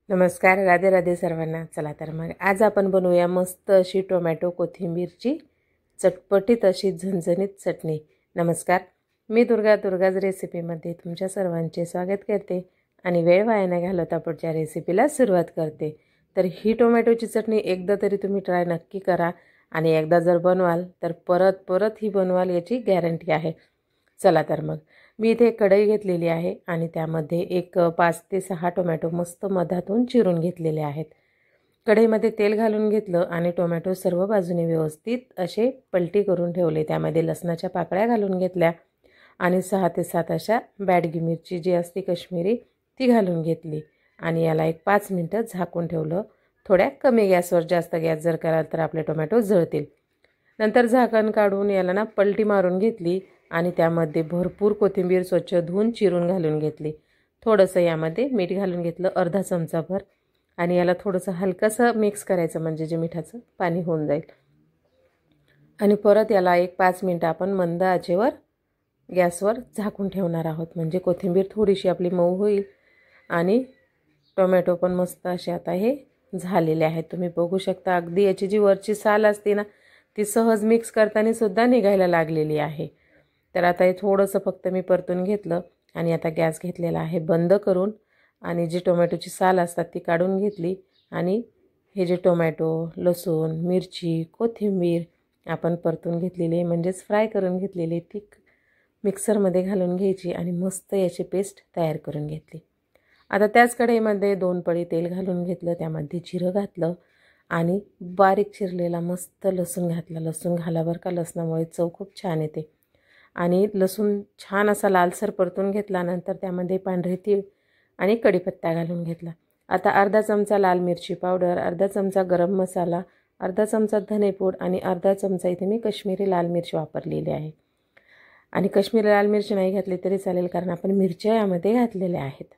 नमस्कार, राधे राधे सर्वांना। चला तर मग आज आपण बनवूया मस्त अशी टोमॅटो कोथिंबीरची चटपटीत अशी झणझणीत चटणी। नमस्कार, मी दुर्गाज रेसिपीमध्ये तुमच्या सर्वांचे स्वागत करते आणि वेळ वाया न घालवता पुढच्या रेसिपीला सुरुवात करते। तर ही टोमॅटोची चटणी एकदा तरी तुम्ही ट्राय नक्की करा आणि एकदा जर बनवाल तर परत परत ही बनवाल याची गॅरंटी आहे। चला तर मग मी इथे कढई घेतलेली आहे आणि त्यामध्ये एक 5 ते 6 टोमॅटो मस्त मधातून चिरून घेतलेले आहेत। कढईमध्ये तेल घालून घेतलं आणि टोमॅटो सर्व बाजूने व्यवस्थित असे पलटी करून ठेवले। त्यामध्ये लसणाच्या पाकळ्या घालून घेतल्या आणि 6 ते 7 अशा बॅडगी मिरची जी असते काश्मीरी ती घालून घेतली आणि याला एक 5 मिनिटं झाकून ठेवलं। थोड्या कमी गॅसवर, जास्त गॅस जर कराल तर आपले टोमॅटो जळतील। नंतर झाकण काढून याला पलटी मारून घेतली आणि त्यामध्ये भरपूर कोथिंबीर स्वच्छ धुवून चिरून घालून घेतली। थोडंसं यामध्ये मीठ घालून घेतलं, अर्धा चमचाभर, आणि याला थोडंसं हलकंसं मिक्स करायचं म्हणजे जे मिठाचं पाणी होऊन जाईल। आणि परत याला एक 5 मिनिटं आपण मंद आचेवर गॅसवर झाकून ठेवणार आहोत, म्हणजे कोथिंबीर थोडीशी आपली मऊ होईल आणि टोमॅटो पण मस्त असे आता हे झालेले आहेत। तुम्ही बघू शकता अगदी याची जी वरची साल असते ना ती सहज मिक्स करताना सुद्धा निघायला लागलेली आहे। तर आता हे थोडंसं फक्त मी परतून घेतलं आणि आता गॅस घेतलेला आहे बंद करून आणि जी टोमॅटोची साल असतात ती काढून घेतली आणि हे जे टोमॅटो, लसूण, मिरची, कोथिंबीर आपण परतून घेतलेली म्हणजेच फ्राय करून घेतलेली ती मिक्सरमध्ये घालून घ्यायची आणि मस्त याची पेस्ट तयार करून घेतली। आता त्याच कढईमध्ये 2 पळी तेल घालून घेतलं, त्यामध्ये जिरं घातलं आणि बारीक चिरलेला मस्त लसूण घातला। लसूण घाला बरं का, लसणामुळे चव खूप छान येते। आणि लसूण छान असा लालसर परतून घेतला, नंतर त्यामध्ये पांढरे तीळ आणि कढीपत्ता घालून घेतला। आता अर्धा चमचा लाल मिरची पावडर, अर्धा चमचा गरम मसाला, अर्धा चमचा धनेपूड आणि अर्धा चमचा इथे मी काश्मीरी लाल मिरची वापरलेली आहे। आणि काश्मीरी लाल मिरची नाही घातली तरी चालेल कारण आपण मिरच्या यामध्ये घातलेल्या आहेत,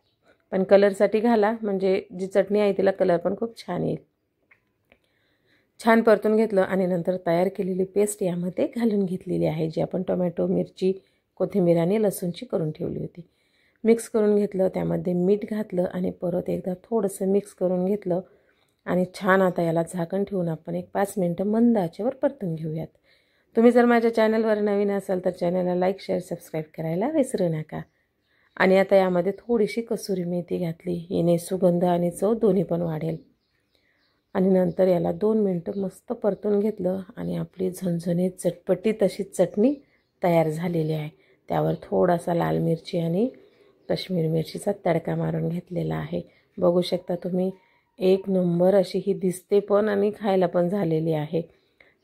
पण कलरसाठी घाला म्हणजे जी चटणी आहे तिला कलर पण खूप छान येईल। छान परतून घेतलं आणि नंतर तयार केलेली पेस्ट यामध्ये घालून घेतलेली आहे, जी आपण टोमॅटो, मिरची, कोथिंबीर आणि लसूणची करून ठेवली होती। मिक्स करून घेतलं, त्यामध्ये मीठ घातलं आणि परत एकदा थोडंसं मिक्स करून घेतलं आणि छान आता याला झाकण ठेवून आपण एक 5 मिनिटं मंद आचेवर परतून घेऊयात। तुम्ही जर माझ्या चॅनलवर नवीन असाल तर चॅनलला लाईक, शेअर, सबस्क्राईब करायला विसरू नका। आणि आता यामध्ये थोडीशी कसुरी मेथी घातली, याने सुगंध आणि चव दोन्ही पण वाढेल। आणि नंतर याला 2 मिनिटं मस्त परतून घेतलं आणि आपली झणझणीत चटपटीत अशी चटणी तयार झालेली आहे। त्यावर थोडासा लाल मिरची आणि काश्मीरी मिरचीचा तडका मारून घेतलेला आहे। बघू शकता तुम्ही, एक नंबर अशी ही दिसते पण आणि खायला पण झालेली आहे।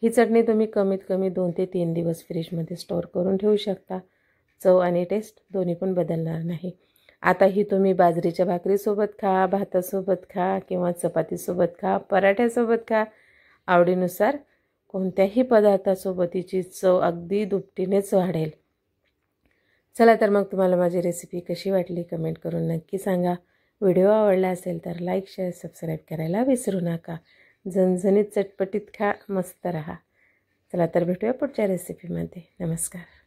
ही चटणी तुम्ही कमीत कमी 2 ते 3 दिवस फ्रीजमध्ये स्टोअर करून ठेवू शकता। चव आणि टेस्ट दोन्ही पण बदलणार नाही। आता ही तुम्ही बाजरीच्या भाकरीसोबत खा, भातासोबत खा किंवा चपातीसोबत खा, पराठ्यासोबत खा, आवडीनुसार कोणत्याही पदार्थासोबत हिची चव अगदी दुपटीनेच वाढेल। चला तर मग तुम्हाला माझी रेसिपी कशी वाटली कमेंट करून नक्की सांगा। व्हिडिओ आवडला असेल तर लाईक, शेअर, सबस्क्राईब करायला विसरू नका। झणझणीत चटपटीत खा, मस्त रहा। चला तर भेटूया पुढच्या रेसिपीमध्ये। नमस्कार।